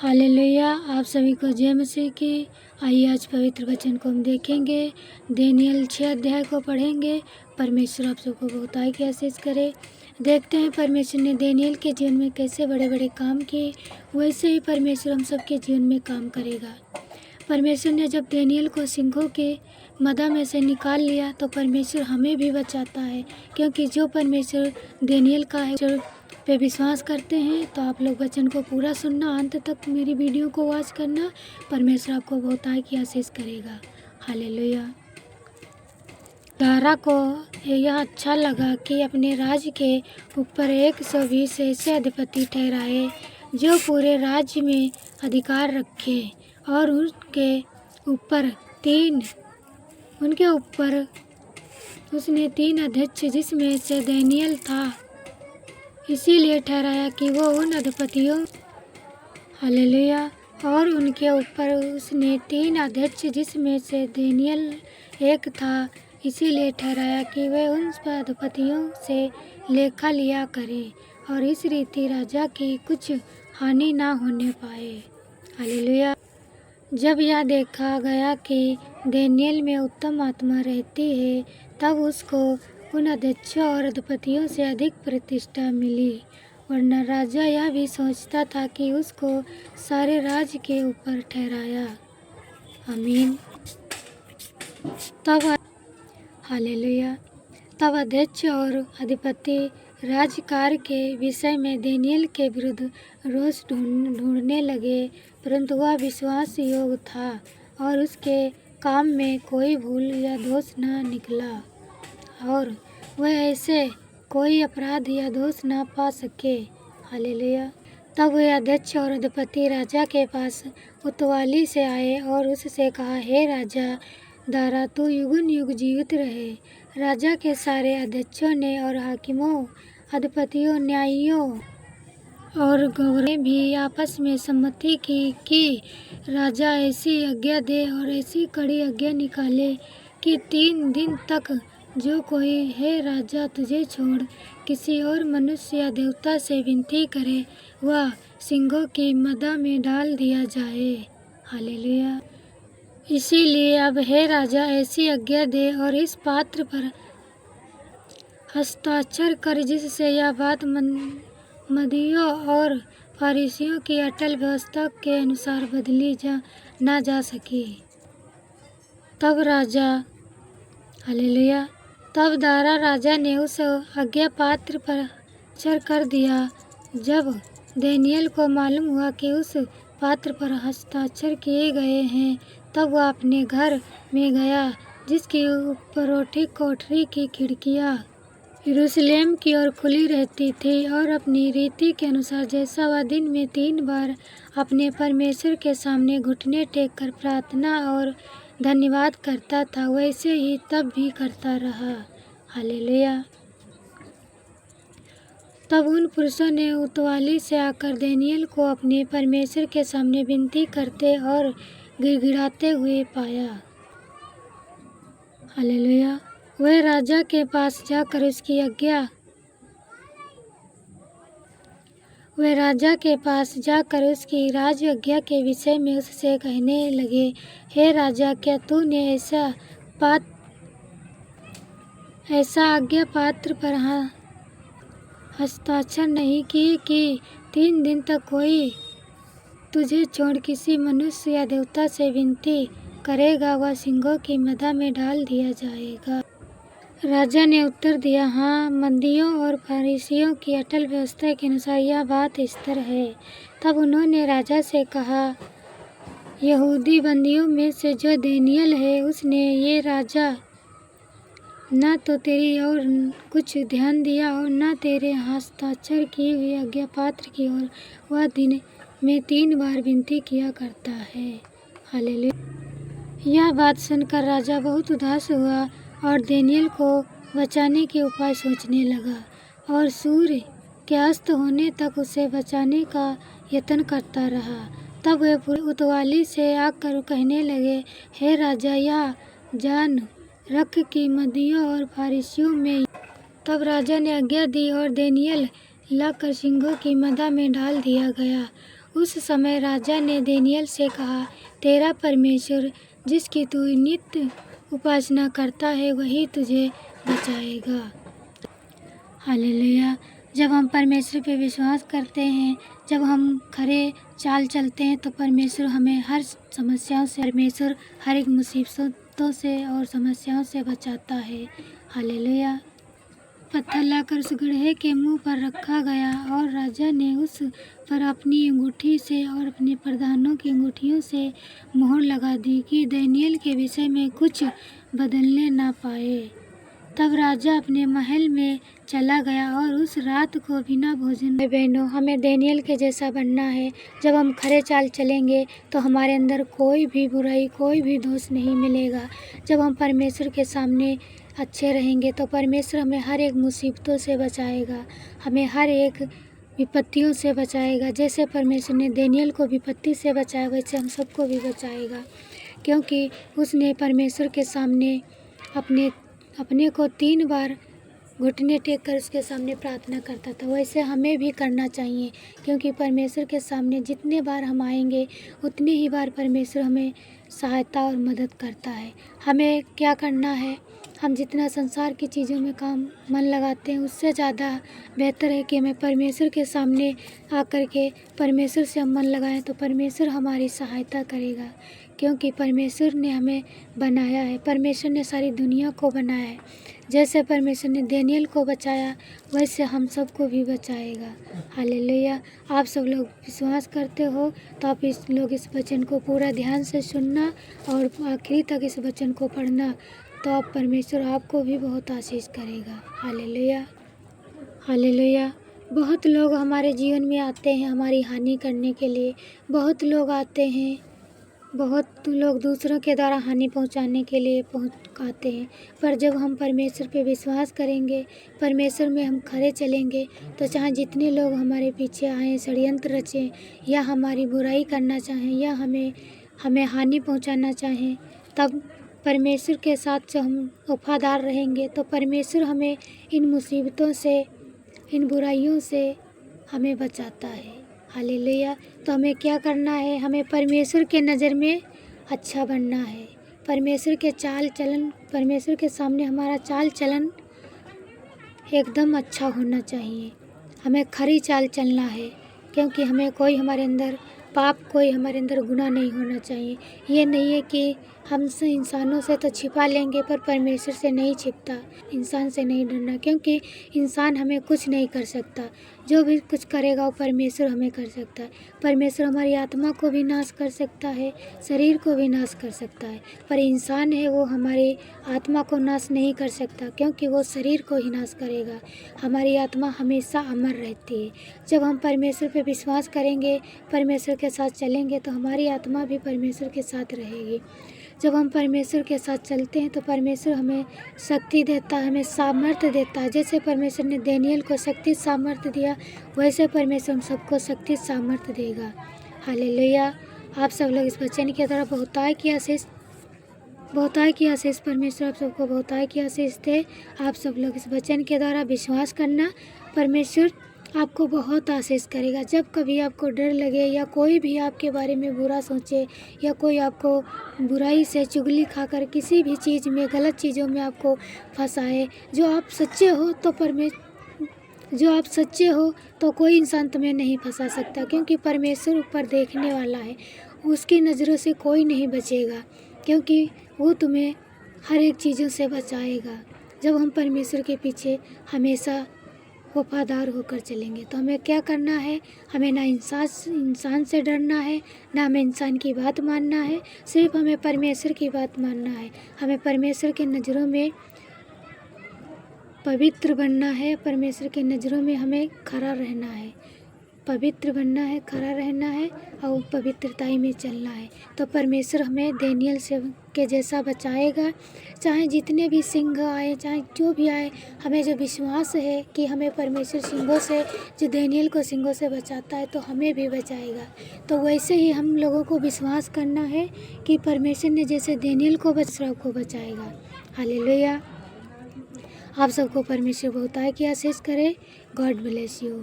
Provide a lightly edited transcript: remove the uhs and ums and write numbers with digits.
Hallelujah. आप सभी को जय मसीह की। आइए आज पवित्र वचन को हम देखेंगे। दानियेल 6 अध्याय को पढ़ेंगे। परमेश्वर आप सबको बहुतायत की आशीष करे। देखते हैं परमेश्वर ने दानियेल के जीवन में कैसे बड़े बड़े काम किए, वैसे ही परमेश्वर हम सबके जीवन में काम करेगा। परमेश्वर ने जब दानियेल को सिंहों के मदा में से निकाल लिया तो परमेश्वर हमें भी बचाता है, क्योंकि जो परमेश्वर दानियेल का है पे विश्वास करते हैं। तो आप लोग वचन को पूरा सुनना, अंत तक मेरी वीडियो को वॉच करना। परमेश्वर आपको बहुतायत की आशीष करेगा। हालेलुया। दारा को यह अच्छा लगा कि अपने राज्य के ऊपर 120 ऐसे अधिपति ठहराए जो पूरे राज्य में अधिकार रखे, और उनके ऊपर उसने 3 अध्यक्ष जिसमें से दानियेल था इसीलिए ठहराया कि वो उन अधिपतियों हालेलुया और उनके ऊपर उसने 3 अध्यक्ष जिसमें से दानियेल एक था इसीलिए ठहराया कि वे उन अधिपतियों से लेखा लिया करें और इस रीति राजा की कुछ हानि ना होने पाए। हालेलुया। जब यह देखा गया कि दानियेल में उत्तम आत्मा रहती है, तब उसको उन अध्यक्षों और अधिपतियों से अधिक प्रतिष्ठा मिली, वरना राजा यह भी सोचता था कि उसको सारे राज्य के ऊपर ठहराया। आमीन। हालेलुया। तब अध्यक्ष और अधिपति राज्यकार के विषय में दानियेल के विरुद्ध रोष ढूंढने लगे, परंतु वह विश्वास योग्य था और उसके काम में कोई भूल या दोष न निकला, और वह ऐसे कोई अपराध या दोष न पा सके। हालेलुया। तब वे अध्यक्ष और अधिपति राजा के पास उतवाली से आए और उससे कहा, हे राजा दारा, तू युगन युग जीवित रहे। राजा के सारे अध्यक्षों ने और हाकिमों, अधिपतियों, न्यायियों और गवर्नरों ने भी आपस में सम्मति की कि राजा ऐसी आज्ञा दे और ऐसी कड़ी आज्ञा निकाले कि 3 दिन तक जो कोई हे राजा तुझे छोड़ किसी और मनुष्य या देवता से विनती करे, वह सिंहों की मदा में डाल दिया जाए। हालेलुया। इसीलिए अब हे राजा ऐसी आज्ञा दे और इस पात्र पर हस्ताक्षर कर जिससे यह बात मदियों और फारिसियों की अटल व्यवस्था के अनुसार बदली ना जा सके। तब राजा हालेलुया। तब दारा राजा ने उस आज्ञा पात्र पर हस्ताक्षर कर दिया। जब दानियेल को मालूम हुआ कि उस पात्र पर हस्ताक्षर किए गए हैं, तब वह अपने घर में गया जिसकी ऊपरोठी कोठरी की खिड़कियाँ यरूशलेम की ओर खुली रहती थी, और अपनी रीति के अनुसार जैसा वह दिन में 3 बार अपने परमेश्वर के सामने घुटने टेक कर प्रार्थना और धन्यवाद करता था, वैसे ही तब भी करता रहा। हालेलुया। तब उन पुरुषों ने उतवाली से आकर दानियेल को अपने परमेश्वर के सामने विनती करते और गिड़गिड़ाते हुए पाया। हालेलुया। वह राजा के पास जाकर उसकी राज आज्ञा के विषय में उससे कहने लगे, हे राजा, क्या तूने ऐसा आज्ञा पात्र पर हस्ताक्षर नहीं किए कि 3 दिन तक कोई तुझे छोड़ किसी मनुष्य या देवता से विनती करेगा, वह सिंहों की मदा में डाल दिया जाएगा। राजा ने उत्तर दिया, हाँ, मदियों और फारिसियों की अटल व्यवस्था के अनुसार यह बात स्थिर है। तब उन्होंने राजा से कहा, यहूदी बंदियों में से जो दानियेल है, उसने ये राजा न तो तेरी ओर कुछ ध्यान दिया और न तेरे हस्ताक्षर किए हुए आज्ञा पात्र की ओर वह दिन में 3 बार विनती किया करता है। हालेलुया। यह बात सुनकर राजा बहुत उदास हुआ और दानियेल को बचाने के उपाय सोचने लगा, और सूर्य के अस्त होने तक उसे बचाने का यत्न करता रहा। तब वे उतवाली से आकर कहने लगे, हे राजा, यह जान रख कि मदियों और फारिसियों में। तब राजा ने आज्ञा दी और दानियेल लाकर सिंहों की मदा में डाल दिया गया। उस समय राजा ने दानियेल से कहा, तेरा परमेश्वर जिसकी तू नित्य उपासना करता है वही तुझे बचाएगा। हालेलुया। जब हम परमेश्वर पे विश्वास करते हैं, जब हम खरे चाल चलते हैं तो परमेश्वर हमें हर समस्याओं से, परमेश्वर हर एक मुसीबतों से और समस्याओं से बचाता है। हालेलुया। पत्थर लाकर उस गड्ढे के मुंह पर रखा गया और राजा ने उस पर अपनी अंगूठी से और अपने प्रधानों की अंगूठियों से मोहर लगा दी कि दानियेल के विषय में कुछ बदलने ना पाए। तब राजा अपने महल में चला गया और उस रात को बिना भोजन। बहनों, हमें दानियेल के जैसा बनना है। जब हम खरे चाल चलेंगे तो हमारे अंदर कोई भी बुराई, कोई भी दोष नहीं मिलेगा। जब हम परमेश्वर के सामने अच्छे रहेंगे तो परमेश्वर हमें हर एक मुसीबतों से बचाएगा, हमें हर एक विपत्तियों से बचाएगा। जैसे परमेश्वर ने दानियेल को विपत्ति से बचाया वैसे हम सबको भी बचाएगा, क्योंकि उसने परमेश्वर के सामने अपने को 3 बार घुटने टेक कर उसके सामने प्रार्थना करता था। वैसे हमें भी करना चाहिए, क्योंकि परमेश्वर के सामने जितने बार हम आएंगे उतनी ही बार परमेश्वर हमें सहायता और मदद करता है। हमें क्या करना है, हम जितना संसार की चीज़ों में मन लगाते हैं उससे ज़्यादा बेहतर है कि हमें परमेश्वर के सामने आकर के परमेश्वर से हम मन लगाएं तो परमेश्वर हमारी सहायता करेगा, क्योंकि परमेश्वर ने हमें बनाया है, परमेश्वर ने सारी दुनिया को बनाया है। जैसे परमेश्वर ने दानियेल को बचाया वैसे हम सबको भी बचाएगा। हालेलुया। आप सब लोग विश्वास करते हो तो आप इस वचन को पूरा ध्यान से सुनना और आखिरी तक इस वचन को पढ़ना, तो आप परमेश्वर आपको भी बहुत आशीष करेगा। हालेलुया। हालेलुया। बहुत लोग हमारे जीवन में आते हैं हमारी हानि करने के लिए, बहुत लोग आते हैं, बहुत लोग दूसरों के द्वारा हानि पहुंचाने के लिए आते हैं। पर जब हम परमेश्वर पे विश्वास करेंगे, परमेश्वर में हम खरे चलेंगे, तो चाहे जितने लोग हमारे पीछे आएँ, षड्यंत्र रचें या हमारी बुराई करना चाहें या हमें हानि पहुंचाना चाहें, तब परमेश्वर के साथ जो हम वफादार रहेंगे तो परमेश्वर हमें इन मुसीबतों से, इन बुराइयों से हमें बचाता है। हालेलुया। तो हमें क्या करना है, हमें परमेश्वर के नज़र में अच्छा बनना है। परमेश्वर के चाल चलन, परमेश्वर के सामने हमारा चाल चलन एकदम अच्छा होना चाहिए। हमें खरी चाल चलना है, क्योंकि हमें कोई हमारे अंदर पाप, कोई हमारे अंदर गुनाह नहीं होना चाहिए। ये नहीं है कि हम इंसानों से तो छिपा लेंगे पर परमेश्वर से नहीं छिपता। इंसान से नहीं डरना, क्योंकि इंसान हमें कुछ नहीं कर सकता। जो भी कुछ करेगा वो परमेश्वर हमें कर सकता है। परमेश्वर हमारी आत्मा को भी नाश कर सकता है, शरीर को भी नाश कर सकता है, पर इंसान है वो हमारी आत्मा को नाश नहीं कर सकता, क्योंकि वो शरीर को ही नाश करेगा। हमारी आत्मा हमेशा अमर रहती है। जब हम परमेश्वर पे विश्वास करेंगे, परमेश्वर के साथ चलेंगे, तो हमारी आत्मा भी परमेश्वर के साथ रहेगी। जब हम परमेश्वर के साथ चलते हैं तो परमेश्वर हमें शक्ति देता है, हमें सामर्थ्य देता है। जैसे परमेश्वर ने दानियेल को शक्ति सामर्थ्य दिया, वैसे परमेश्वर हम सबको शक्ति सामर्थ्य देगा। हालेलुया। आप सब लोग इस वचन के द्वारा बहुतायत की आशीष परमेश्वर आप सबको बहुतायत की आशीष दे। आप सब लोग इस वचन के द्वारा विश्वास करना, परमेश्वर आपको बहुत आशीष करेगा। जब कभी आपको डर लगे या कोई भी आपके बारे में बुरा सोचे या कोई आपको बुराई से चुगली खाकर किसी भी चीज़ में, गलत चीज़ों में आपको फंसाए, जो आप सच्चे हो तो कोई इंसान तुम्हें नहीं फंसा सकता, क्योंकि परमेश्वर ऊपर देखने वाला है। उसकी नज़रों से कोई नहीं बचेगा, क्योंकि वो तुम्हें हर एक चीज़ों से बचाएगा। जब हम परमेश्वर के पीछे हमेशा वफादार होकर चलेंगे तो हमें क्या करना है, हमें ना इंसान से डरना है, ना हमें इंसान की बात मानना है, सिर्फ हमें परमेश्वर की बात मानना है। हमें परमेश्वर की नज़रों में पवित्र बनना है, परमेश्वर की नज़रों में हमें खरा रहना है, पवित्र बनना है, खरा रहना है और पवित्रताई में चलना है। तो परमेश्वर हमें दानियेल से के जैसा बचाएगा। चाहे जितने भी सिंह आए, चाहे जो भी आए, हमें जो विश्वास है कि हमें परमेश्वर सिंहों से, जो दानियेल को सिंहों से बचाता है, तो हमें भी बचाएगा। तो वैसे ही हम लोगों को विश्वास करना है कि परमेश्वर ने जैसे दानियेल को को बचाएगा। हालेलुया। आप सबको परमेश्वर बहुतायत की आशीष करे। God bless you.